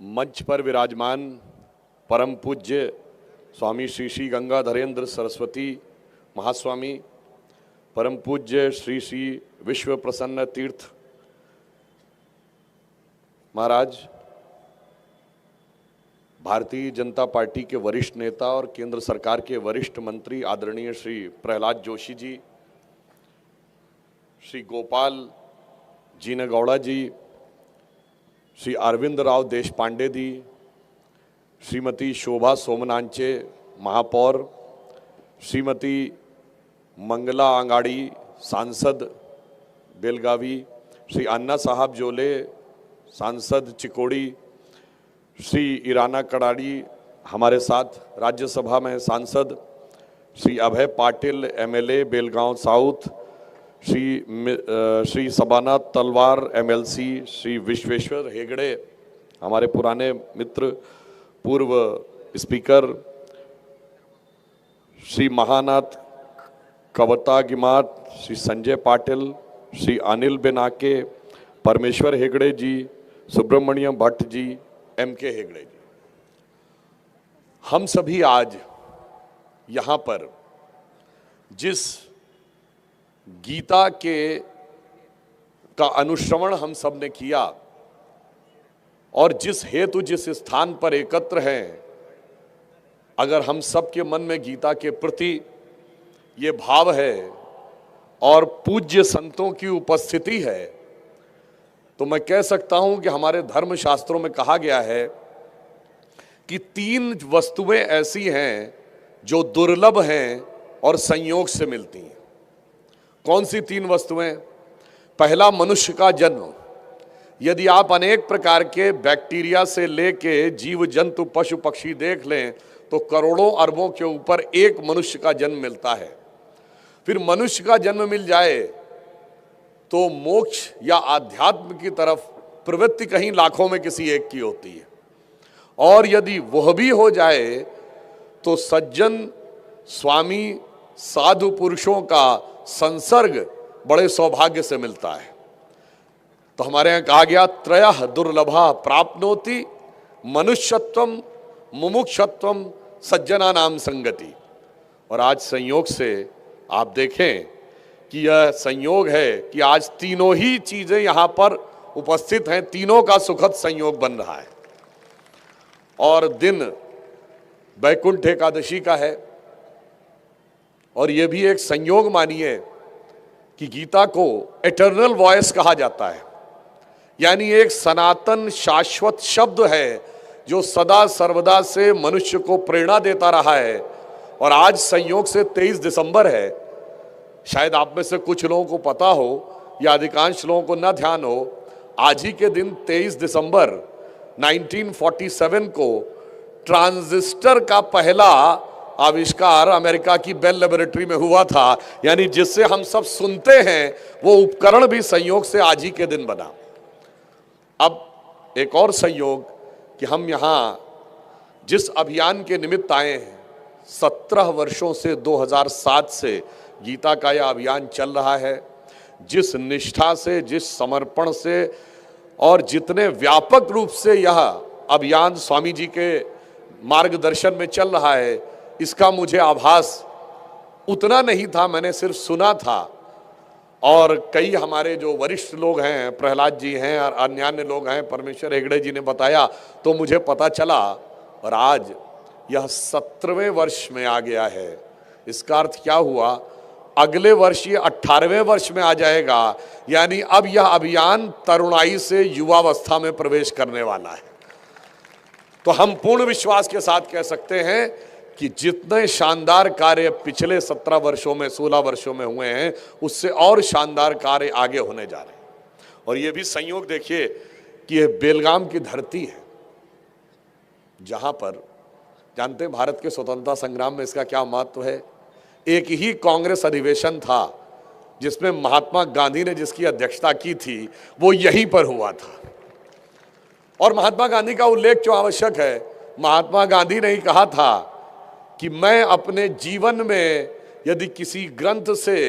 मंच पर विराजमान परम पूज्य स्वामी श्री श्री गंगाधरेंद्र सरस्वती महास्वामी, परम पूज्य श्री श्री विश्व प्रसन्न तीर्थ महाराज, भारतीय जनता पार्टी के वरिष्ठ नेता और केंद्र सरकार के वरिष्ठ मंत्री आदरणीय श्री प्रहलाद जोशी जी, श्री गोपाल जीनगौड़ा जी, श्री अरविंद राव देशपांडे जी, श्रीमती शोभा सोमनांचे महापौर, श्रीमती मंगला आंगाड़ी सांसद बेलगावी, श्री अन्ना साहब जोले सांसद चिकोड़ी, श्री ईराना कड़ाड़ी हमारे साथ राज्यसभा में सांसद, श्री अभय पाटिल एमएलए बेलगांव साउथ, श्री सबाना तलवार एमएलसी, श्री विश्वेश्वर हेगड़े हमारे पुराने मित्र पूर्व स्पीकर, श्री महानाथ कवता गिमात, श्री संजय पाटिल, श्री अनिल बेनाके, परमेश्वर हेगड़े जी, सुब्रमण्यम भट्ट जी, एमके हेगड़े जी, हम सभी आज यहाँ पर जिस गीता का अनुश्रवण हम सब ने किया और जिस हेतु जिस स्थान पर एकत्र हैं, अगर हम सब के मन में गीता के प्रति ये भाव है और पूज्य संतों की उपस्थिति है, तो मैं कह सकता हूं कि हमारे धर्म शास्त्रों में कहा गया है कि 3 वस्तुएं ऐसी हैं जो दुर्लभ हैं और संयोग से मिलती हैं। कौन सी 3 वस्तुएं? पहला, मनुष्य का जन्म। यदि आप अनेक प्रकार के बैक्टीरिया से लेके जीव जंतु पशु पक्षी देख लें तो करोड़ों अरबों के ऊपर एक मनुष्य का जन्म मिलता है। फिर मनुष्य का जन्म मिल जाए तो मोक्ष या आध्यात्म की तरफ प्रवृत्ति कहीं लाखों में किसी एक की होती है, और यदि वह भी हो जाए तो सज्जन स्वामी साधु पुरुषों का संसर्ग बड़े सौभाग्य से मिलता है। तो हमारे यहाँ कहा गया, त्रयः दुर्लभा प्राप्नोति मनुष्यत्वम मुमुक्षत्वम सज्जना नाम संगति। और आज संयोग से आप देखें कि यह संयोग है कि आज तीनों ही चीजें यहाँ पर उपस्थित हैं, तीनों का सुखद संयोग बन रहा है। और दिन वैकुंठ एकादशी का है, और यह भी एक संयोग मानिए कि गीता को एटर्नल वॉइस कहा जाता है, यानी एक सनातन शाश्वत शब्द है जो सदा सर्वदा से मनुष्य को प्रेरणा देता रहा है। और आज संयोग से 23 दिसंबर है। शायद आप में से कुछ लोगों को पता हो या अधिकांश लोगों को न ध्यान हो, आज ही के दिन 23 दिसंबर 1947 को ट्रांजिस्टर का पहला आविष्कार अमेरिका की बेल लेबोरेटरी में हुआ था, यानी जिससे हम सब सुनते हैं वो उपकरण भी संयोग से आज ही के दिन बना। अब एक और संयोग कि हम यहाँ जिस अभियान के निमित्त आए हैं, 17 वर्षों से 2007 से गीता का यह अभियान चल रहा है। जिस निष्ठा से, जिस समर्पण से और जितने व्यापक रूप से यह अभियान स्वामी जी के मार्गदर्शन में चल रहा है, इसका मुझे आभास उतना नहीं था, मैंने सिर्फ सुना था। और कई हमारे जो वरिष्ठ लोग हैं, प्रहलाद जी हैं और अन्य लोग हैं, परमेश्वर हेगड़े जी ने बताया तो मुझे पता चला। और आज यह 17वें वर्ष में आ गया है। इसका अर्थ क्या हुआ? अगले वर्ष ये 18वें वर्ष में आ जाएगा, यानी अब यह अभियान तरुणाई से युवावस्था में प्रवेश करने वाला है। तो हम पूर्ण विश्वास के साथ कह सकते हैं कि जितने शानदार कार्य पिछले 17 वर्षों में 16 वर्षों में हुए हैं, उससे और शानदार कार्य आगे होने जा रहे हैं। और ये भी संयोग देखिए कि यह बेलगाम की धरती है, जहां पर जानते हैं भारत के स्वतंत्रता संग्राम में इसका क्या महत्व है। एक ही कांग्रेस अधिवेशन था जिसमें महात्मा गांधी ने जिसकी अध्यक्षता की थी, वो यहीं पर हुआ था। और महात्मा गांधी का उल्लेख जो आवश्यक है, महात्मा गांधी ने ही कहा था कि मैं अपने जीवन में यदि किसी ग्रंथ से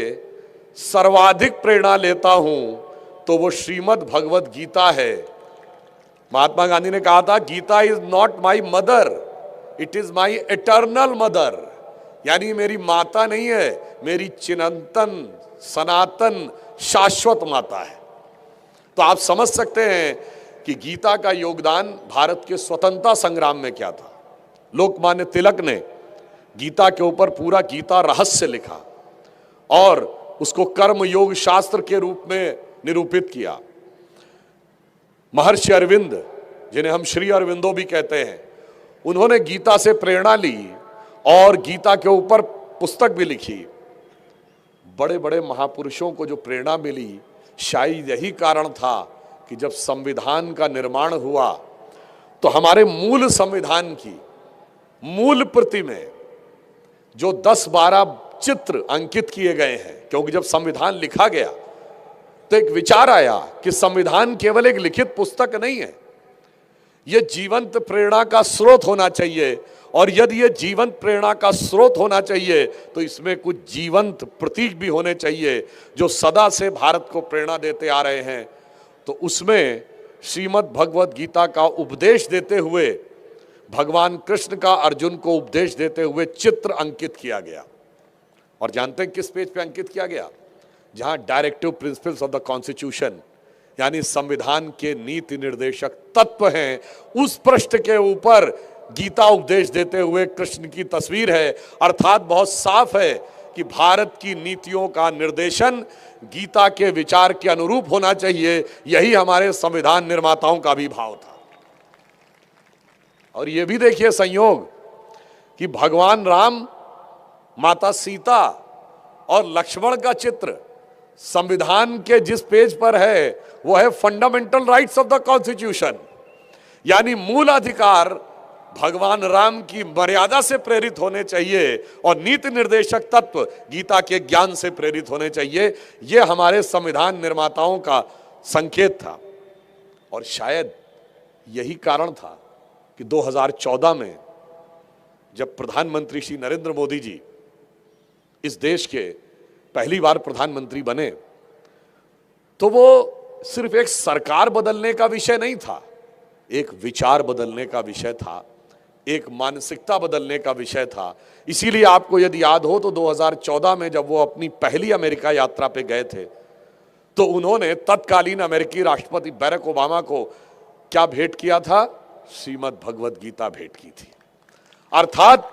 सर्वाधिक प्रेरणा लेता हूं तो वो श्रीमद् भगवत गीता है। महात्मा गांधी ने कहा था, Gita is not my mother, it is my eternal mother. यानी मेरी माता नहीं है, मेरी चिरंतन सनातन शाश्वत माता है। तो आप समझ सकते हैं कि गीता का योगदान भारत के स्वतंत्रता संग्राम में क्या था। लोकमान्य तिलक ने गीता के ऊपर पूरा गीता रहस्य लिखा और उसको कर्म योग शास्त्र के रूप में निरूपित किया। महर्षि अरविंद, जिन्हें हम श्री अरविंदो भी कहते हैं, उन्होंने गीता से प्रेरणा ली और गीता के ऊपर पुस्तक भी लिखी। बड़े बड़े महापुरुषों को जो प्रेरणा मिली, शायद यही कारण था कि जब संविधान का निर्माण हुआ तो हमारे मूल संविधान की मूल प्रति में जो 10-12 चित्र अंकित किए गए हैं, क्योंकि जब संविधान लिखा गया तो एक विचार आया कि संविधान केवल एक लिखित पुस्तक नहीं है, यह जीवंत प्रेरणा का स्रोत होना चाहिए। और यदि यह जीवंत प्रेरणा का स्रोत होना चाहिए तो इसमें कुछ जीवंत प्रतीक भी होने चाहिए जो सदा से भारत को प्रेरणा देते आ रहे हैं। तो उसमें श्रीमद् भगवत गीता का उपदेश देते हुए, भगवान कृष्ण का अर्जुन को उपदेश देते हुए चित्र अंकित किया गया। और जानते हैं किस पेज पे अंकित किया गया? जहां directive principles of the constitution, यानी संविधान के नीति निर्देशक तत्व हैं, उस पृष्ठ के ऊपर गीता उपदेश देते हुए कृष्ण की तस्वीर है। अर्थात बहुत साफ है कि भारत की नीतियों का निर्देशन गीता के विचार के अनुरूप होना चाहिए। यही हमारे संविधान निर्माताओं का भी भाव था। और यह भी देखिए संयोग कि भगवान राम, माता सीता और लक्ष्मण का चित्र संविधान के जिस पेज पर है वो है fundamental rights of the constitution, यानी मूल अधिकार भगवान राम की मर्यादा से प्रेरित होने चाहिए और नीति निर्देशक तत्व गीता के ज्ञान से प्रेरित होने चाहिए। यह हमारे संविधान निर्माताओं का संकेत था। और शायद यही कारण था कि 2014 में जब प्रधानमंत्री श्री नरेंद्र मोदी जी इस देश के पहली बार प्रधानमंत्री बने तो वो सिर्फ एक सरकार बदलने का विषय नहीं था, एक विचार बदलने का विषय था, एक मानसिकता बदलने का विषय था। इसीलिए आपको यदि याद हो तो 2014 में जब वो अपनी पहली अमेरिका यात्रा पे गए थे तो उन्होंने तत्कालीन अमेरिकी राष्ट्रपति बैरक ओबामा को क्या भेंट किया था? श्रीमद् भगवत गीता भेंट की थी। अर्थात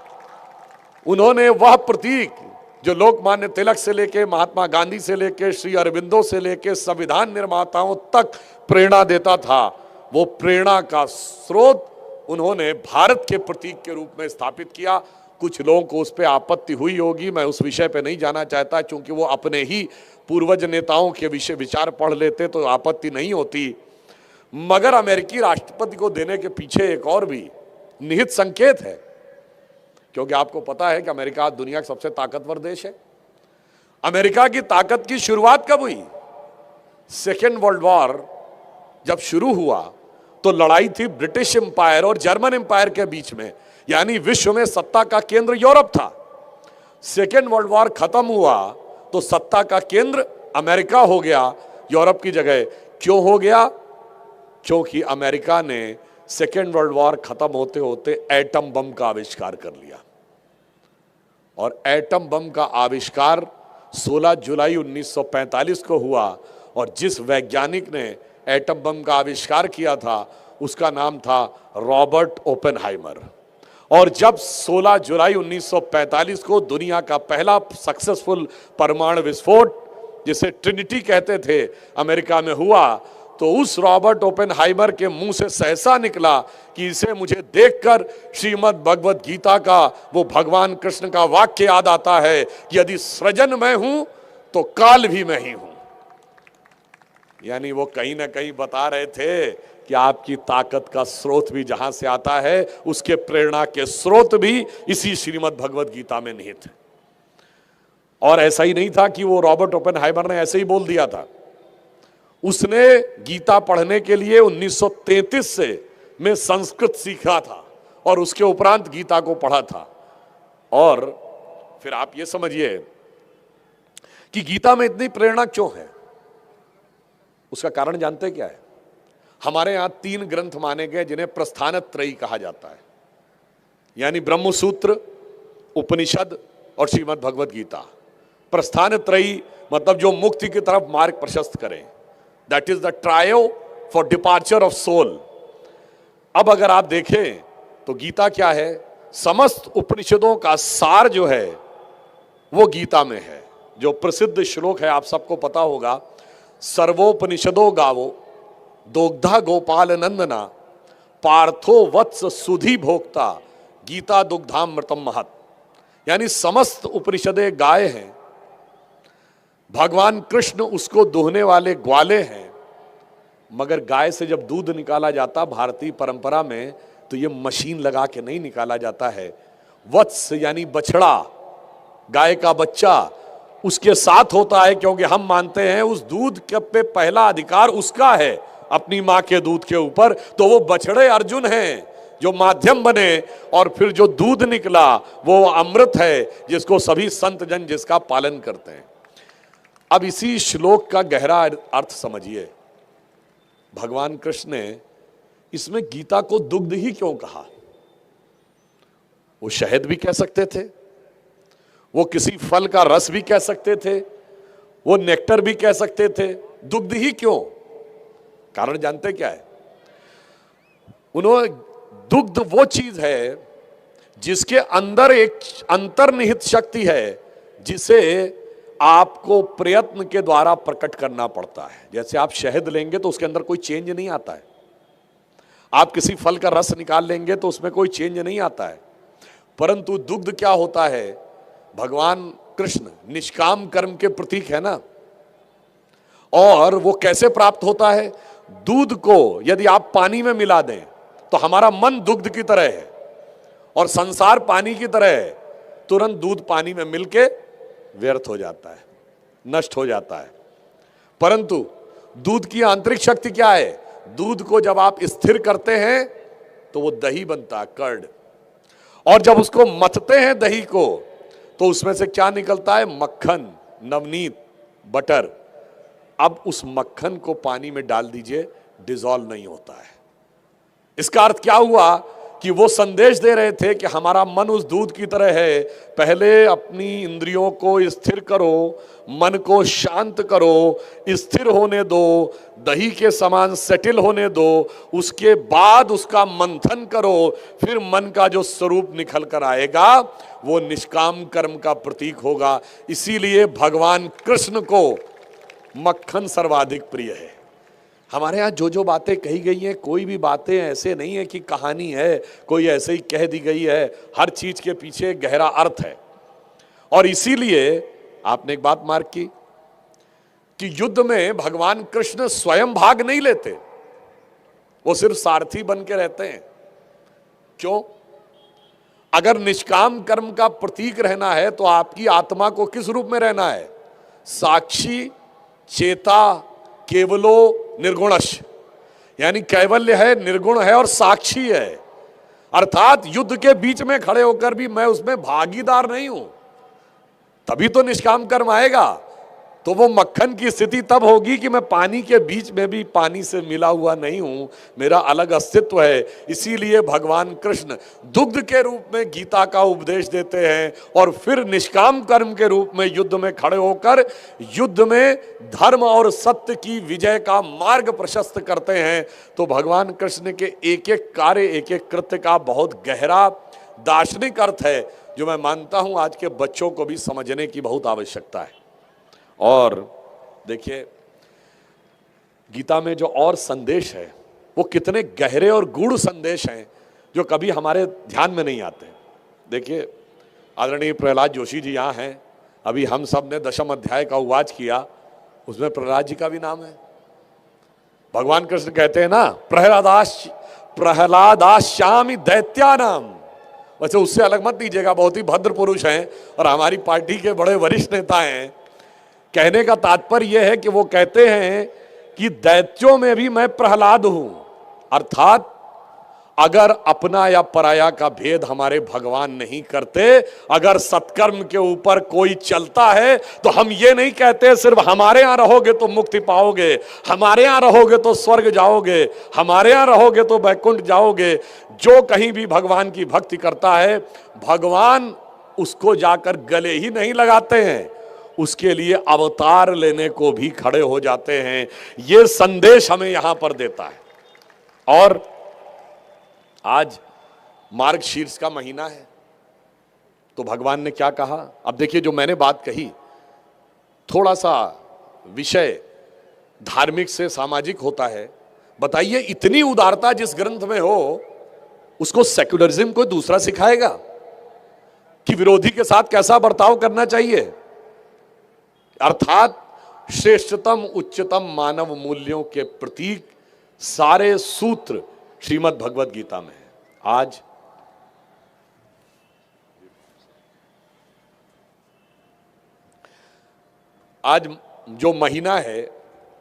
उन्होंने वह प्रतीक जो लोकमान्य तिलक से लेके, महात्मा गांधी से लेके, श्री अरविंदो से लेके संविधान निर्माताओं तक प्रेरणा देता था, वो प्रेरणा का स्रोत उन्होंने भारत के प्रतीक के रूप में स्थापित किया। कुछ लोगों को उस पर आपत्ति हुई होगी, मैं उस विषय पे नहीं जाना चाहता, क्योंकि वो अपने ही पूर्वज नेताओं के विषय विचार पढ़ लेते तो आपत्ति नहीं होती। मगर अमेरिकी राष्ट्रपति को देने के पीछे एक और भी निहित संकेत है, क्योंकि आपको पता है कि अमेरिका दुनिया का सबसे ताकतवर देश है। अमेरिका की ताकत की शुरुआत कब हुई? सेकेंड वर्ल्ड वॉर जब शुरू हुआ तो लड़ाई थी ब्रिटिश एम्पायर और जर्मन एम्पायर के बीच में, यानी विश्व में सत्ता का केंद्र यूरोप था। सेकेंड वर्ल्ड वॉर खत्म हुआ तो सत्ता का केंद्र अमेरिका हो गया यूरोप की जगह। क्यों हो गया? क्योंकि अमेरिका ने सेकेंड वर्ल्ड वॉर खत्म होते होते एटम बम का आविष्कार कर लिया। और एटम बम का आविष्कार 16 जुलाई 1945 को हुआ और जिस वैज्ञानिक ने एटम बम का आविष्कार किया था उसका नाम था रॉबर्ट ओपेनहाइमर। और जब 16 जुलाई 1945 को दुनिया का पहला सक्सेसफुल परमाणु विस्फोट, जिसे ट्रिनिटी कहते थे, अमेरिका में हुआ, तो उस रॉबर्ट ओपेनहाइमर के मुंह से सहसा निकला कि इसे मुझे देखकर श्रीमद् भगवत गीता का वो भगवान कृष्ण का वाक्य याद आता है कि यदि सृजन मैं हूं तो काल भी मैं ही हूं। यानी वो कहीं ना कहीं बता रहे थे कि आपकी ताकत का स्रोत भी जहां से आता है, उसके प्रेरणा के स्रोत भी इसी श्रीमद् भगवत गीता में निहित है। और ऐसा ही नहीं था कि वो रॉबर्ट ओपेनहाइमर ने ऐसे ही बोल दिया था। उसने गीता पढ़ने के लिए 1933 से में संस्कृत सीखा था और उसके उपरांत गीता को पढ़ा था। और फिर आप ये समझिए कि गीता में इतनी प्रेरणा क्यों है। उसका कारण जानते क्या है? हमारे यहां 3 ग्रंथ माने गए जिन्हें प्रस्थानत्रयी कहा जाता है, यानी ब्रह्मसूत्र, उपनिषद और श्रीमद् भगवत गीता। प्रस्थानत्रयी मतलब जो मुक्ति की तरफ मार्ग प्रशस्त करें, that is the trio for departure of soul. अब अगर आप देखें तो गीता क्या है, समस्त उपनिषदों का सार जो है वो गीता में है। जो प्रसिद्ध श्लोक है आप सबको पता होगा, सर्वोपनिषदो गावो दोग्धा गोपाल नंदना पार्थो वत्स सुधी भोक्ता गीता दुग्धामृतम महत। यानी समस्त उपनिषदें गाय हैं, भगवान कृष्ण उसको दोहने वाले ग्वाले हैं। मगर गाय से जब दूध निकाला जाता भारतीय परंपरा में तो ये मशीन लगा के नहीं निकाला जाता है। वत्स यानी बछड़ा, गाय का बच्चा उसके साथ होता है, क्योंकि हम मानते हैं उस दूध के पे पहला अधिकार उसका है अपनी मां के दूध के ऊपर। तो वो बछड़े अर्जुन हैं जो माध्यम बने और फिर जो दूध निकला वो अमृत है जिसको सभी संत जन जिसका पालन करते हैं। अब इसी श्लोक का गहरा अर्थ समझिए। भगवान कृष्ण ने इसमें गीता को दुग्ध ही क्यों कहा? वो शहद भी कह सकते थे, वो किसी फल का रस भी कह सकते थे, वो नेक्टर भी कह सकते थे, दुग्ध ही क्यों? कारण जानते क्या है? उन्होंने दुग्ध वो चीज है जिसके अंदर एक अंतर्निहित शक्ति है जिसे आपको प्रयत्न के द्वारा प्रकट करना पड़ता है। जैसे आप शहद लेंगे तो उसके अंदर कोई चेंज नहीं आता है, आप किसी फल का रस निकाल लेंगे तो उसमें कोई चेंज नहीं आता है। परंतु दुग्ध क्या होता है? भगवान कृष्ण निष्काम कर्म के प्रतीक है ना। और वो कैसे प्राप्त होता है? दूध को यदि आप पानी में मिला दें तो हमारा मन दुग्ध की तरह है और संसार पानी की तरह है, तुरंत दूध पानी में मिलके व्यर्थ हो जाता है, नष्ट हो जाता है। परंतु दूध की आंतरिक शक्ति क्या है? दूध को जब आप स्थिर करते हैं तो वो दही बनता है, कर्ड। और जब उसको मथते हैं दही को तो उसमें से क्या निकलता है? मक्खन, नवनीत, बटर। अब उस मक्खन को पानी में डाल दीजिए, डिसॉल्व नहीं होता है। इसका अर्थ क्या हुआ कि वो संदेश दे रहे थे कि हमारा मन उस दूध की तरह है, पहले अपनी इंद्रियों को स्थिर करो, मन को शांत करो, स्थिर होने दो, दही के समान सेटल होने दो, उसके बाद उसका मंथन करो, फिर मन का जो स्वरूप निकल कर आएगा वो निष्काम कर्म का प्रतीक होगा। इसीलिए भगवान कृष्ण को मक्खन सर्वाधिक प्रिय है। हमारे यहाँ जो जो बातें कही गई हैं, कोई भी बातें ऐसे नहीं है कि कहानी है, कोई ऐसे ही कह दी गई है, हर चीज के पीछे गहरा अर्थ है। और इसीलिए आपने एक बात मार्क की कि युद्ध में भगवान कृष्ण स्वयं भाग नहीं लेते, वो सिर्फ सारथी बन के रहते हैं। क्यों? अगर निष्काम कर्म का प्रतीक रहना है तो आपकी आत्मा को किस रूप में रहना है? साक्षी, चेता, केवलो निर्गुणश। यानी कैवल्य है, निर्गुण है और साक्षी है। अर्थात युद्ध के बीच में खड़े होकर भी मैं उसमें भागीदार नहीं हूं, तभी तो निष्काम कर्म आएगा। तो वो मक्खन की स्थिति तब होगी कि मैं पानी के बीच में भी पानी से मिला हुआ नहीं हूं, मेरा अलग अस्तित्व है। इसीलिए भगवान कृष्ण दुग्ध के रूप में गीता का उपदेश देते हैं और फिर निष्काम कर्म के रूप में युद्ध में खड़े होकर युद्ध में धर्म और सत्य की विजय का मार्ग प्रशस्त करते हैं। तो भगवान कृष्ण के एक एक कार्य, एक एक कृत्य का बहुत गहरा दार्शनिक अर्थ है जो मैं मानता हूं आज के बच्चों को भी समझने की बहुत आवश्यकता है। और देखिए गीता में जो और संदेश है वो कितने गहरे और गूढ़ संदेश हैं जो कभी हमारे ध्यान में नहीं आते। देखिए आदरणीय प्रहलाद जोशी जी यहाँ हैं, अभी हम सब ने 10वें अध्याय का उवाच किया, उसमें प्रहलाद जी का भी नाम है। भगवान कृष्ण कहते हैं ना, प्रहलादाश्यामि दैत्यानाम। वैसे उससे अलग मत लीजिएगा, बहुत ही भद्र पुरुष हैं और हमारी पार्टी के बड़े वरिष्ठ नेता हैं। कहने का तात्पर्य यह है कि वो कहते हैं कि दैत्यों में भी मैं प्रहलाद हूं, अर्थात अगर अपना या पराया का भेद हमारे भगवान नहीं करते, अगर सत्कर्म के ऊपर कोई चलता है तो हम ये नहीं कहते सिर्फ हमारे यहां रहोगे तो मुक्ति पाओगे, हमारे यहां रहोगे तो स्वर्ग जाओगे, हमारे यहां रहोगे तो वैकुंठ जाओगे। जो कहीं भी भगवान की भक्ति करता है, भगवान उसको जाकर गले ही नहीं लगाते हैं, उसके लिए अवतार लेने को भी खड़े हो जाते हैं। यह संदेश हमें यहां पर देता है। और आज मार्गशीर्ष का महीना है, तो भगवान ने क्या कहा? अब देखिए, जो मैंने बात कही, थोड़ा सा विषय धार्मिक से सामाजिक होता है। बताइए, इतनी उदारता जिस ग्रंथ में हो, उसको सेक्युलरिज्म को दूसरा सिखाएगा कि विरोधी के साथ कैसा बर्ताव करना चाहिए? अर्थात श्रेष्ठतम उच्चतम मानव मूल्यों के प्रतीक सारे सूत्र श्रीमद् भगवद गीता में है। आज जो महीना है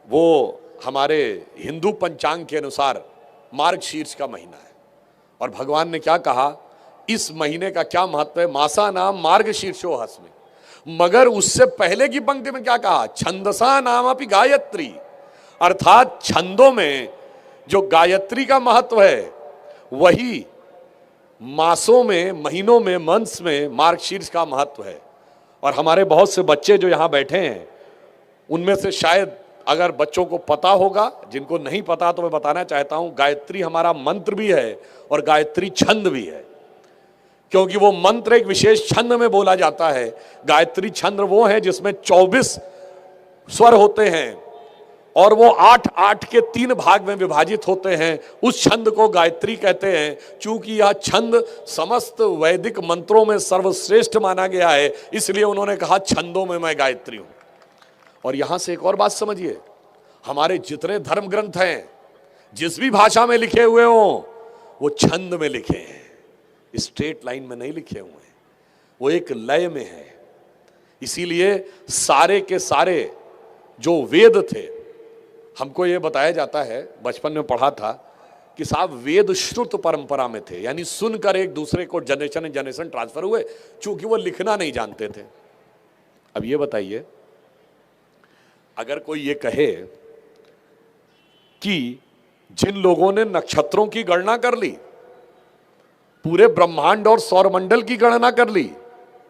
वो हमारे हिंदू पंचांग के अनुसार मार्गशीर्ष का महीना है। और भगवान ने क्या कहा, इस महीने का क्या महत्व है? मासा नाम मार्गशीर्षो हस्मि। मगर उससे पहले की पंक्ति में क्या कहा? छंदसा नाम अपि गायत्री। अर्थात छंदों में जो गायत्री का महत्व है, वही मासों में, महीनों में, मंथ्स में मार्गशीर्ष का महत्व है। और हमारे बहुत से बच्चे जो यहां बैठे हैं, उनमें से शायद अगर बच्चों को पता होगा, जिनको नहीं पता तो मैं बताना चाहता हूं, गायत्री हमारा मंत्र भी है और गायत्री छंद भी है। क्योंकि वो मंत्र एक विशेष छंद में बोला जाता है। गायत्री छंद वो है जिसमें 24 स्वर होते हैं और वो 8-8 के 3 भाग में विभाजित होते हैं। उस छंद को गायत्री कहते हैं। चूंकि यह छंद समस्त वैदिक मंत्रों में सर्वश्रेष्ठ माना गया है, इसलिए उन्होंने कहा छंदों में मैं गायत्री हूं। और यहां से एक और बात समझिए, हमारे जितने धर्म ग्रंथ हैं, जिस भी भाषा में लिखे हुए हों, वो छंद में लिखे हैं, स्ट्रेट लाइन में नहीं लिखे हुए हैं, वो एक लय में है। इसीलिए सारे के सारे जो वेद थे, हमको ये बताया जाता है, बचपन में पढ़ा था कि साहब वेद श्रुत परंपरा में थे, यानी सुनकर एक दूसरे को जनरेशन जनरेशन ट्रांसफर हुए, चूंकि वो लिखना नहीं जानते थे। अब ये बताइए, अगर कोई ये कहे कि जिन लोगों ने नक्षत्रों की गणना कर ली, पूरे ब्रह्मांड और सौरमंडल की गणना कर ली,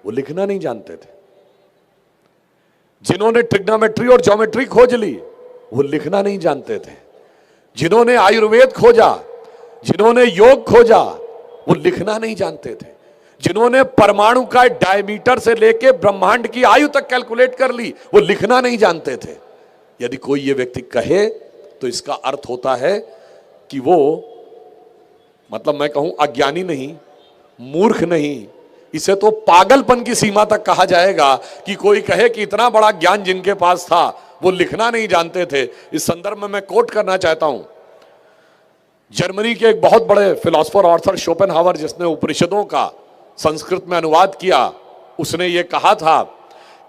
वो लिखना नहीं जानते थे। जिन्होंने ट्रिग्नोमेट्री और ज्योमेट्री खोज ली, वो लिखना नहीं जानते थे। जिन्होंने आयुर्वेद खोजा, जिन्होंने योग खोजा, वो लिखना नहीं जानते थे। जिन्होंने परमाणु का डायमीटर से लेके ब्रह्मांड की आयु तक कैलकुलेट कर ली, वो लिखना नहीं जानते थे। यदि कोई ये व्यक्ति कहे तो इसका अर्थ होता है कि वो, मतलब मैं कहूं अज्ञानी नहीं, मूर्ख नहीं, इसे तो पागलपन की सीमा तक कहा जाएगा कि कोई कहे कि इतना बड़ा ज्ञान जिनके पास था, वो लिखना नहीं जानते थे। इस संदर्भ में मैं कोट करना चाहता हूं जर्मनी के एक बहुत बड़े फिलोसोफर ऑर्थर शोपेनहावर, जिसने उपनिषदों का संस्कृत में अनुवाद किया। उसने ये कहा था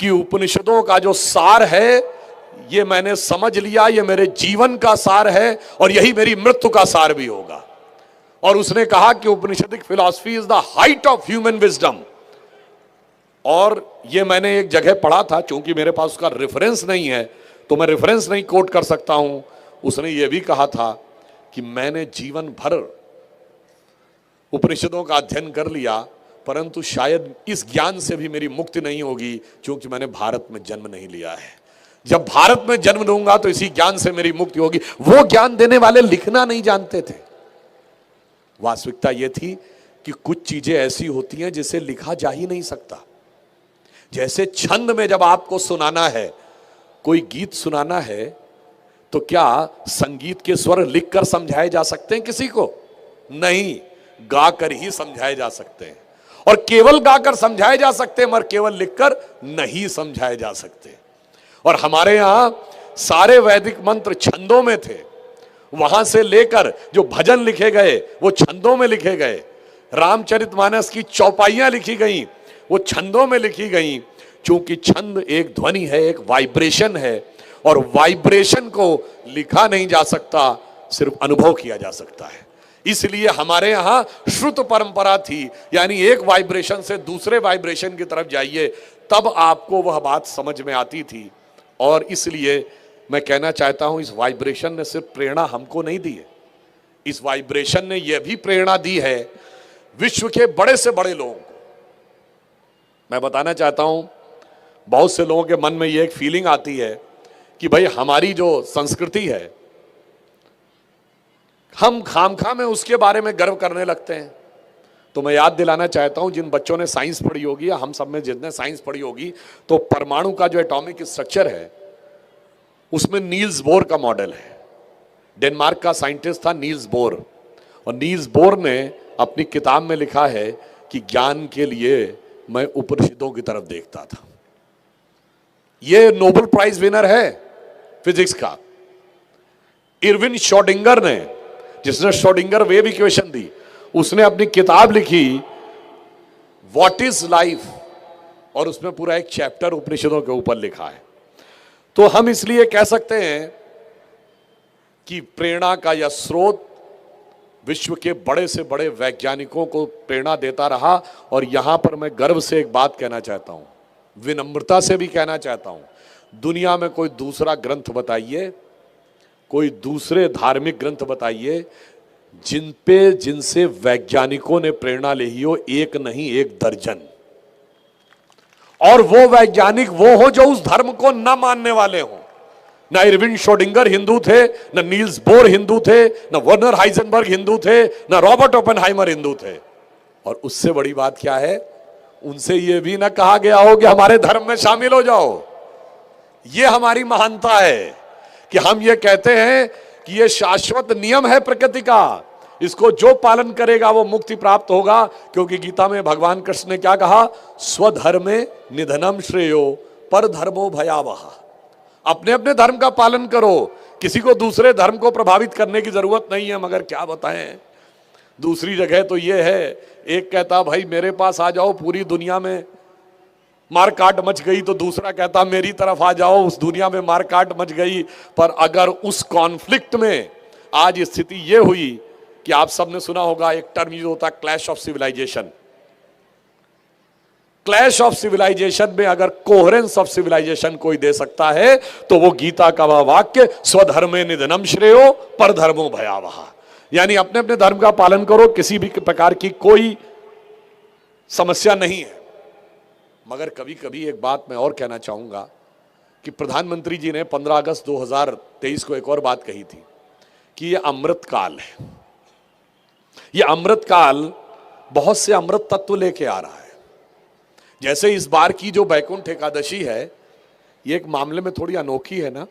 कि उपनिषदों का जो सार है, ये मैंने समझ लिया, ये मेरे जीवन का सार है और यही मेरी मृत्यु का सार भी होगा। और उसने कहा कि Upanishadic philosophy is the height of human wisdom. और ये मैंने एक जगह पढ़ा था, चूंकि मेरे पास उसका रेफरेंस नहीं है तो मैं रेफरेंस नहीं कोट कर सकता हूं। उसने ये भी कहा था कि मैंने जीवन भर उपनिषदों का अध्ययन कर लिया, परंतु शायद इस ज्ञान से भी मेरी मुक्ति नहीं होगी, क्योंकि मैंने भारत में जन्म नहीं लिया है। जब भारत में जन्म लूंगा तो इसी ज्ञान से मेरी मुक्ति होगी। वो ज्ञान देने वाले लिखना नहीं जानते थे। वास्तविकता यह थी कि कुछ चीजें ऐसी होती हैं जिसे लिखा जा ही नहीं सकता। जैसे छंद में जब आपको सुनाना है, कोई गीत सुनाना है, तो क्या संगीत के स्वर लिखकर समझाए जा सकते हैं किसी को? नहीं, गाकर ही समझाए जा सकते हैं। और केवल गाकर समझाए जा सकते हैं, मगर केवल लिखकर नहीं समझाए जा सकते। और हमारे यहां सारे वैदिक मंत्र छंदों में थे। वहां से लेकर जो भजन लिखे गए वो छंदों में लिखे गए। रामचरितमानस की चौपाइयां लिखी गई, वो छंदों में लिखी गई। क्योंकि छंद एक ध्वनि है, एक वाइब्रेशन है, और वाइब्रेशन को लिखा नहीं जा सकता, सिर्फ अनुभव किया जा सकता है। इसलिए हमारे यहां श्रुत परंपरा थी, यानी एक वाइब्रेशन से दूसरे वाइब्रेशन की तरफ जाइए, तब आपको वह बात समझ में आती थी। और इसलिए मैं कहना चाहता हूं, इस वाइब्रेशन ने सिर्फ प्रेरणा हमको नहीं दी है, इस वाइब्रेशन ने यह भी प्रेरणा दी है विश्व के बड़े से बड़े लोगों को। मैं बताना चाहता हूं, बहुत से लोगों के मन में यह एक फीलिंग आती है कि भाई हमारी जो संस्कृति है, हम खामखा में उसके बारे में गर्व करने लगते हैं। तो मैं याद दिलाना चाहता हूं, जिन बच्चों ने साइंस पढ़ी होगी या हम सब में जितने साइंस पढ़ी होगी, तो परमाणु का जो एटॉमिक स्ट्रक्चर है उसमें नील्स बोर का मॉडल है। डेनमार्क का साइंटिस्ट था नील्स बोर, और नील्स बोर ने अपनी किताब में लिखा है कि ज्ञान के लिए मैं उपनिषदों की तरफ देखता था। यह नोबेल प्राइज विनर है फिजिक्स का। इरविन श्रोडिंगर ने, जिसने श्रोडिंगर वेव इक्वेशन दी, उसने अपनी किताब लिखी व्हाट इज लाइफ, और उसमें पूरा एक चैप्टर उपनिषदों के ऊपर लिखा है। तो हम इसलिए कह सकते हैं कि प्रेरणा का यह स्रोत विश्व के बड़े से बड़े वैज्ञानिकों को प्रेरणा देता रहा। और यहां पर मैं गर्व से एक बात कहना चाहता हूं, विनम्रता से भी कहना चाहता हूं, दुनिया में कोई दूसरा ग्रंथ बताइए, कोई दूसरे धार्मिक ग्रंथ बताइए जिनसे वैज्ञानिकों ने प्रेरणा ली हो, एक नहीं एक दर्जन। और वो वैज्ञानिक वो हो जो उस धर्म को न मानने वाले हो। ना इरविन श्रोडिंगर हिंदू थे, ना नील्स बोर हिंदू थे, ना वर्नर हाइजेनबर्ग हिंदू थे, ना रॉबर्ट ओपेनहाइमर हिंदू थे। और उससे बड़ी बात क्या है, उनसे यह भी ना कहा गया हो कि हमारे धर्म में शामिल हो जाओ। यह हमारी महानता है कि हम ये कहते हैं कि यह शाश्वत नियम है प्रकृति का, इसको जो पालन करेगा वो मुक्ति प्राप्त होगा। क्योंकि गीता में भगवान कृष्ण ने क्या कहा, स्वधर्मे निधनम श्रेयो पर धर्मो भयावह। अपने अपने धर्म का पालन करो, किसी को दूसरे धर्म को प्रभावित करने की जरूरत नहीं है। मगर क्या बताएं, दूसरी जगह तो यह है, एक कहता भाई मेरे पास आ जाओ, पूरी दुनिया में मारकाट मच गई, तो दूसरा कहता मेरी तरफ आ जाओ, उस दुनिया में मारकाट मच गई। पर अगर उस कॉन्फ्लिक्ट में आज स्थिति यह हुई कि आप सबने सुना होगा एक टर्म यूज होता है clash of civilization. Clash of civilization में अगर कोहेरेंस ऑफ सिविलाइजेशन कोई दे सकता है तो वो गीता का वह वाक्य स्वधर्मे निधनम श्रेयो पर धर्मो भयावह, यानी अपने अपने धर्म का पालन करो, किसी भी प्रकार की कोई समस्या नहीं है। मगर कभी कभी एक बात मैं और कहना चाहूंगा कि प्रधानमंत्री जी ने 15 अगस्त 2023 को एक और बात कही थी कि यह अमृत काल है। यह अमृत काल बहुत से अमृत तत्व लेके आ रहा है। जैसे इस बार की जो बैकुंठ एकादशी है, ये एक मामले में थोड़ी अनोखी है ना,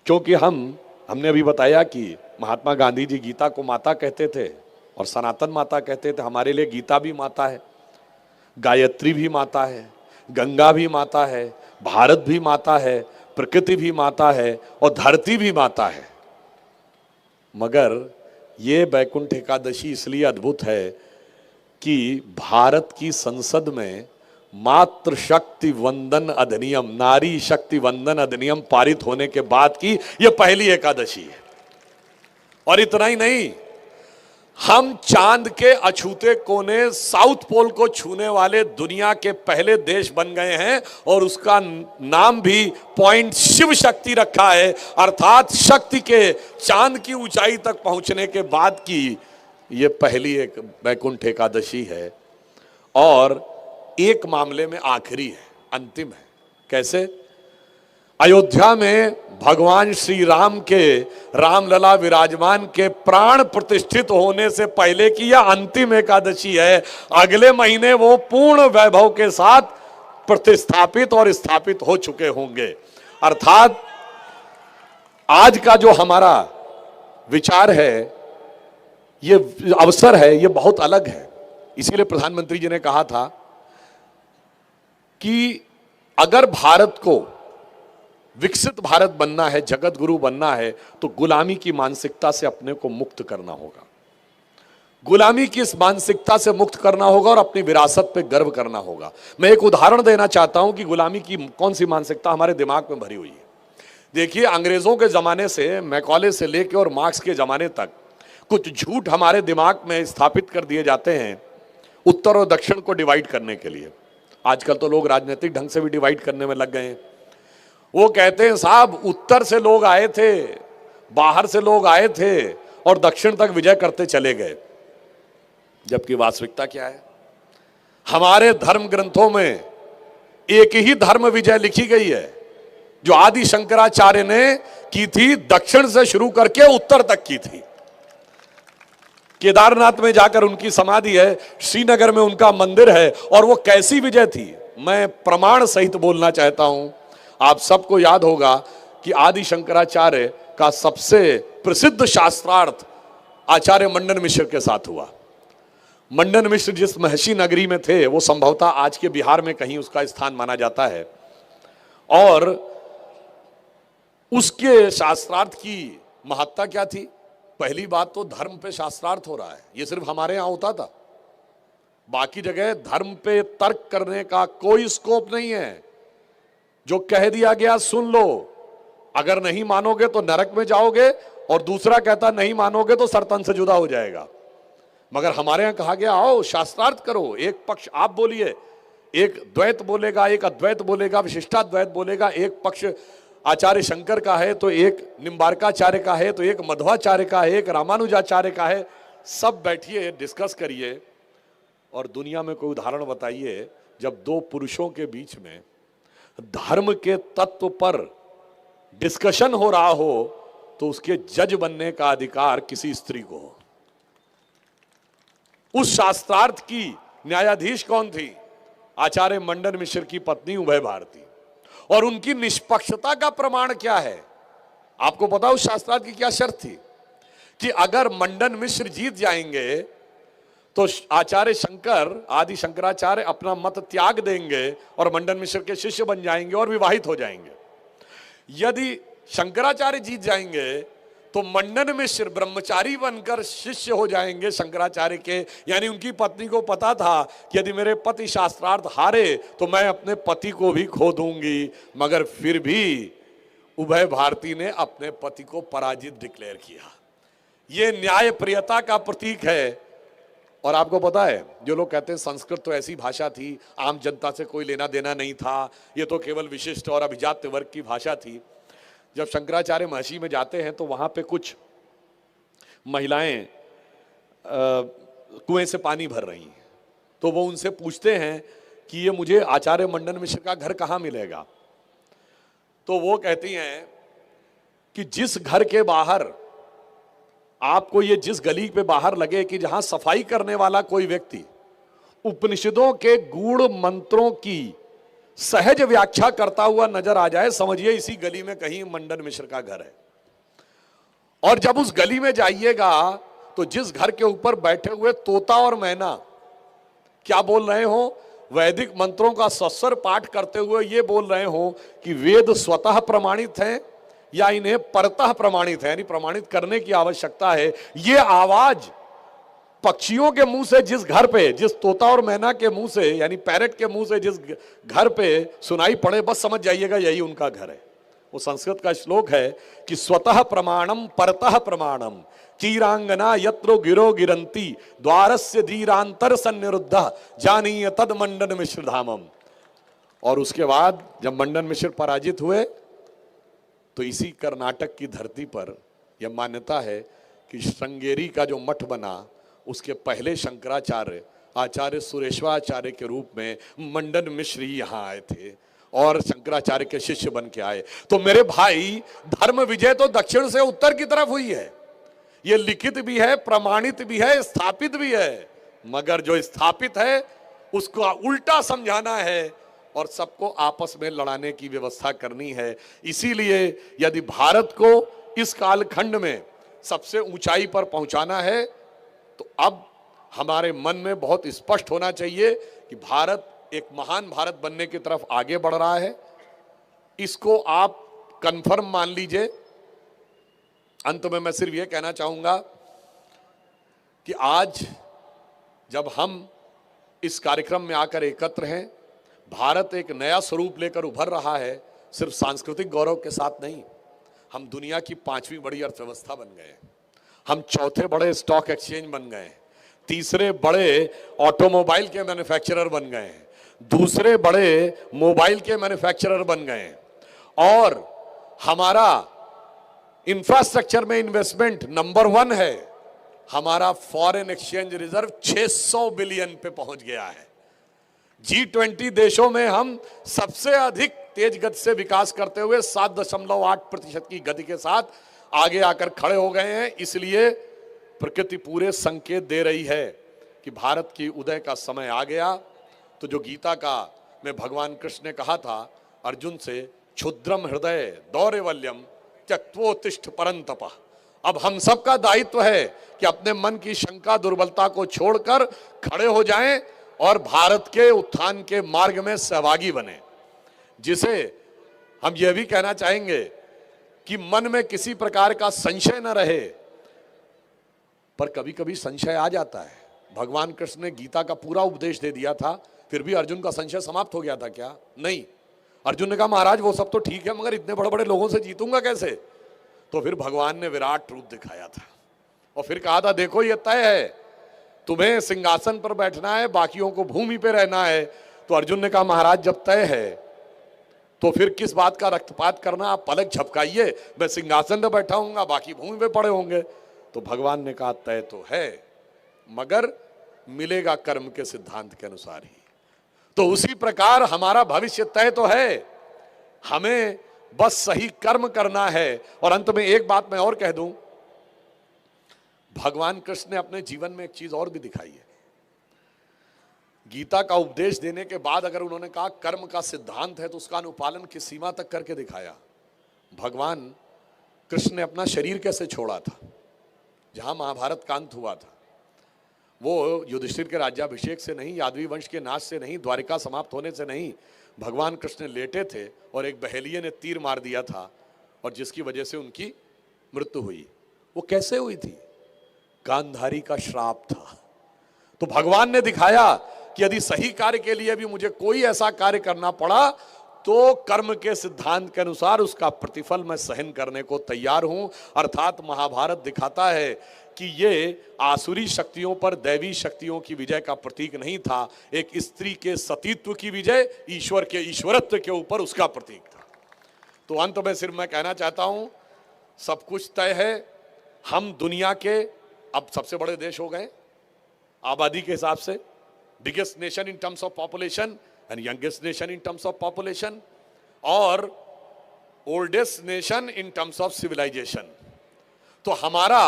क्योंकि हमने अभी बताया कि महात्मा गांधी जी गीता को माता कहते थे और सनातन माता कहते थे। हमारे लिए गीता भी माता है, गायत्री भी माता है, गंगा भी माता है, भारत भी माता है, प्रकृति भी माता है और धरती भी माता है। मगर ये बैकुंठ एकादशी इसलिए अद्भुत है कि भारत की संसद में मातृ शक्ति वंदन अधिनियम, नारी शक्ति वंदन अधिनियम पारित होने के बाद की यह पहली एकादशी है। और इतना ही नहीं, हम चांद के अछूते कोने साउथ पोल को छूने वाले दुनिया के पहले देश बन गए हैं, और उसका नाम भी पॉइंट शिव शक्ति रखा है, अर्थात शक्ति के चांद की ऊंचाई तक पहुंचने के बाद की ये पहली एक बैकुंठ एकादशी है। और एक मामले में आखिरी है, अंतिम है। कैसे? अयोध्या में भगवान श्री राम के रामलला विराजमान के प्राण प्रतिष्ठित होने से पहले की यह अंतिम एकादशी है। अगले महीने वो पूर्ण वैभव के साथ प्रतिस्थापित और स्थापित हो चुके होंगे। अर्थात आज का जो हमारा विचार है, ये अवसर है, ये बहुत अलग है। इसीलिए प्रधानमंत्री जी ने कहा था कि अगर भारत को विकसित भारत बनना है, जगत गुरु बनना है, तो गुलामी की मानसिकता से अपने को मुक्त करना होगा। गुलामी की इस मानसिकता से मुक्त करना होगा और अपनी विरासत पे गर्व करना होगा। मैं एक उदाहरण देना चाहता हूं कि गुलामी की कौन सी मानसिकता हमारे दिमाग में भरी हुई है। देखिए, अंग्रेजों के जमाने से, मैकॉले से लेकर और मार्क्स के जमाने तक कुछ झूठ हमारे दिमाग में स्थापित कर दिए जाते हैं उत्तर और दक्षिण को डिवाइड करने के लिए। आजकल तो लोग राजनीतिक ढंग से भी डिवाइड करने में लग गए हैं। वो कहते हैं साहब उत्तर से लोग आए थे, बाहर से लोग आए थे और दक्षिण तक विजय करते चले गए। जबकि वास्तविकता क्या है? हमारे धर्म ग्रंथों में एक ही धर्म विजय लिखी गई है जो आदि शंकराचार्य ने की थी, दक्षिण से शुरू करके उत्तर तक की थी। केदारनाथ में जाकर उनकी समाधि है, श्रीनगर में उनका मंदिर है, और वो कैसी विजय थी मैं प्रमाण सहित बोलना चाहता हूं। आप सबको याद होगा कि आदि शंकराचार्य का सबसे प्रसिद्ध शास्त्रार्थ आचार्य मंडन मिश्र के साथ हुआ। मंडन मिश्र जिस महर्षि नगरी में थे वो संभवतः आज के बिहार में कहीं उसका स्थान माना जाता है, और उसके शास्त्रार्थ की महत्ता क्या थी? पहली बात तो धर्म पे शास्त्रार्थ हो रहा है, ये सिर्फ हमारे यहां होता था। बाकी जगह धर्म पे तर्क करने का कोई स्कोप नहीं है। जो कह दिया गया सुन लो, अगर नहीं मानोगे तो नरक में जाओगे, और दूसरा कहता नहीं मानोगे तो सरतन से जुदा हो जाएगा। मगर हमारे यहां कहा गया आओ शास्त्रार्थ करो, एक पक्ष आप बोलिए, एक द्वैत बोलेगा, एक अद्वैत बोलेगा, विशिष्टाद्वैत बोलेगा, एक पक्ष आचार्य शंकर का है तो एक निम्बारकाचार्य का है तो एक मध्वाचार्य का है, एक रामानुजाचार्य का है। सब बैठिए, डिस्कस करिए, और दुनिया में कोई उदाहरण बताइए जब दो पुरुषों के बीच में धर्म के तत्व पर डिस्कशन हो रहा हो तो उसके जज बनने का अधिकार किसी स्त्री को हो। उस शास्त्रार्थ की न्यायाधीश कौन थी? आचार्य मंडन मिश्र की पत्नी उभय भारती। और उनकी निष्पक्षता का प्रमाण क्या है? आपको पता उस शास्त्रार्थ की क्या शर्त थी कि अगर मंडन मिश्र जीत जाएंगे तो आचार्य शंकर आदि शंकराचार्य अपना मत त्याग देंगे और मंडन मिश्र के शिष्य बन जाएंगे और विवाहित हो जाएंगे। यदि शंकराचार्य जीत जाएंगे तो मंडन मिश्र ब्रह्मचारी बनकर शिष्य हो जाएंगे शंकराचार्य के। यानी उनकी पत्नी को पता था कि यदि मेरे पति शास्त्रार्थ हारे तो मैं अपने पति को भी खो दूंगी, मगर फिर भी उभय भारती ने अपने पति को पराजित डिक्लेयर किया। यह न्याय प्रियता का प्रतीक है। और आपको पता है, जो लोग कहते हैं संस्कृत तो ऐसी भाषा थी, आम जनता से कोई लेना देना नहीं था, ये तो केवल विशिष्ट और अभिजात्य वर्ग की भाषा थी। जब शंकराचार्य महर्षि में जाते हैं तो वहां पे कुछ महिलाएं कुएं से पानी भर रही हैं, तो वो उनसे पूछते हैं कि ये मुझे आचार्य मंडन मिश्र का घर कहाँ मिलेगा? तो वो कहती हैं कि जिस घर के बाहर आपको ये जिस गली पे बाहर लगे कि जहां सफाई करने वाला कोई व्यक्ति उपनिषदों के गूढ़ मंत्रों की सहज व्याख्या करता हुआ नजर आ जाए, समझिए इसी गली में कहीं मंडन मिश्र का घर है। और जब उस गली में जाइएगा तो जिस घर के ऊपर बैठे हुए तोता और मैना क्या बोल रहे हो? वैदिक मंत्रों का सस्वर पाठ करते हुए ये बोल रहे हो कि वेद स्वतः प्रमाणित हैं या इन्हें परतः प्रमाणित है, यानी प्रमाणित करने की आवश्यकता है। ये आवाज पक्षियों के मुंह से जिस घर पे, जिस तोता और मैना के मुंह से, यानी पैरट के मुंह से जिस घर पे सुनाई पड़े, बस समझ जाइएगा यही उनका घर है। वो संस्कृत का श्लोक है कि स्वतः प्रमाणम परतः प्रमाणम चीरांगना यत्रो गिरो गिरंती द्वारस्य धीरांतर सन्निरुद्ध जानीय तद मंडन मिश्र धामम। और उसके बाद जब मंडन मिश्र पराजित हुए तो इसी कर्नाटक की धरती पर यह मान्यता है कि श्रृंगेरी का जो मठ बना उसके पहले शंकराचार्य आचार्य सुरेश्वराचार्य के रूप में मंडन मिश्र ही यहाँ आए थे और शंकराचार्य के शिष्य बन के आए। तो मेरे भाई, धर्म विजय तो दक्षिण से उत्तर की तरफ हुई है। ये लिखित भी है, प्रमाणित भी है, स्थापित भी है। मगर जो स्थापित है उसको उल्टा समझाना है और सबको आपस में लड़ाने की व्यवस्था करनी है। इसीलिए यदि भारत को इस कालखंड में सबसे ऊंचाई पर पहुंचाना है तो अब हमारे मन में बहुत स्पष्ट होना चाहिए कि भारत एक महान भारत बनने की तरफ आगे बढ़ रहा है। इसको आप कंफर्म मान लीजिए। अंत में मैं सिर्फ यह कहना चाहूंगा कि आज जब हम इस कार्यक्रम में आकर एकत्र हैं, भारत एक नया स्वरूप लेकर उभर रहा है। सिर्फ सांस्कृतिक गौरव के साथ नहीं, हम दुनिया की 5वीं बड़ी अर्थव्यवस्था बन गए। हम चौथे बड़े स्टॉक एक्सचेंज बन गए, तीसरे बड़े ऑटोमोबाइल के मैन्युफैक्चरर बन गए, दूसरे बड़े मोबाइल के मैन्युफैक्चरर बन गए, और हमारा इंफ्रास्ट्रक्चर में इन्वेस्टमेंट नंबर 1 है। हमारा फॉरेन एक्सचेंज रिजर्व 600 बिलियन पे पहुंच गया है। G20 देशों में हम सबसे अधिक तेज गति से विकास करते हुए 7.8% की गति के साथ आगे आकर खड़े हो गए हैं। इसलिए प्रकृति पूरे संकेत दे रही है कि भारत की उदय का समय आ गया। तो जो गीता का में भगवान कृष्ण ने कहा था अर्जुन से, क्षुद्रम हृदय दौर्यवल्यम त्यक्त्वोत्तिष्ठ परंतप, अब हम सबका दायित्व है कि अपने मन की शंका दुर्बलता को छोड़कर खड़े हो जाएं और भारत के उत्थान के मार्ग में सहभागी बने। जिसे हम यह भी कहना चाहेंगे कि मन में किसी प्रकार का संशय न रहे, पर कभी कभी संशय आ जाता है। भगवान कृष्ण ने गीता का पूरा उपदेश दे दिया था, फिर भी अर्जुन का संशय समाप्त हो गया था क्या? नहीं। अर्जुन ने कहा महाराज वो सब तो ठीक है, मगर इतने बड़े बड़े लोगों से जीतूंगा कैसे? तो फिर भगवान ने विराट रूप दिखाया था और फिर कहा था देखो ये तय है, तुम्हें सिंहासन पर बैठना है, बाकियों को भूमि पे रहना है। तो अर्जुन ने कहा महाराज जब तय है तो फिर किस बात का रक्तपात करना, आप पलक झपकाइए, मैं सिंहासन पे बैठा हूंगा, बाकी भूमि पे पड़े होंगे। तो भगवान ने कहा तय तो है, मगर मिलेगा कर्म के सिद्धांत के अनुसार ही। तो उसी प्रकार हमारा भविष्य तय तो है, हमें बस सही कर्म करना है। और अंत में एक बात मैं और कह दूं, भगवान कृष्ण ने अपने जीवन में एक चीज और भी दिखाई है। गीता का उपदेश देने के बाद अगर उन्होंने कहा कर्म का सिद्धांत है, तो उसका अनुपालन किस सीमा तक करके दिखाया। भगवान कृष्ण ने अपना शरीर कैसे छोड़ा था, जहां महाभारत का अंत हुआ था। वो युधिष्ठिर के राज्याभिषेक से नहीं, यादवी वंश के नाश से नहीं, द्वारिका समाप्त होने से नहीं, भगवान कृष्ण लेटे थे और एक बहेलिये ने तीर मार दिया था और जिसकी वजह से उनकी मृत्यु हुई। वो कैसे हुई थी? गांधारी का श्राप था। तो भगवान ने दिखाया कि यदि सही कार्य के लिए भी मुझे कोई ऐसा कार्य करना पड़ा तो कर्म के सिद्धांत के अनुसार उसका प्रतिफल मैं सहन करने को तैयार हूं। अर्थात महाभारत दिखाता है कि ये आसुरी शक्तियों पर दैवी शक्तियों की विजय का प्रतीक नहीं था, एक स्त्री के सतीत्व की विजय ईश्वर के ईश्वरत्व के ऊपर उसका प्रतीक था। तो अंत में सिर्फ मैं कहना चाहता हूं, सब कुछ तय है। हम दुनिया के अब सबसे बड़े देश हो गए आबादी के हिसाब से, biggest nation in terms of population and youngest nation in terms of population, और oldest nation in terms of civilisation. तो हमारा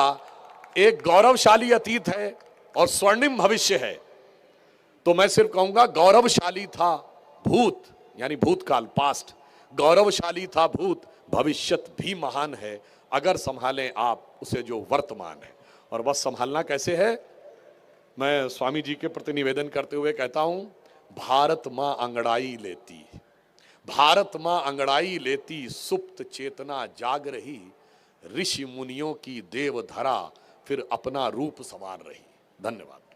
एक गौरवशाली अतीत है और स्वर्णिम भविष्य है। तो मैं सिर्फ कहूंगा गौरवशाली था भूत, यानी भूतकाल पास्ट, गौरवशाली था भूत, भविष्यत भी महान है अगर संभालें आप उसे जो वर्तमान है। और बस संभालना कैसे है, मैं स्वामी जी के प्रति निवेदन करते हुए कहता हूं, भारत मां अंगड़ाई लेती, भारत मां अंगड़ाई लेती, सुप्त चेतना जाग रही, ऋषि मुनियों की देव धरा फिर अपना रूप संवार रही। धन्यवाद।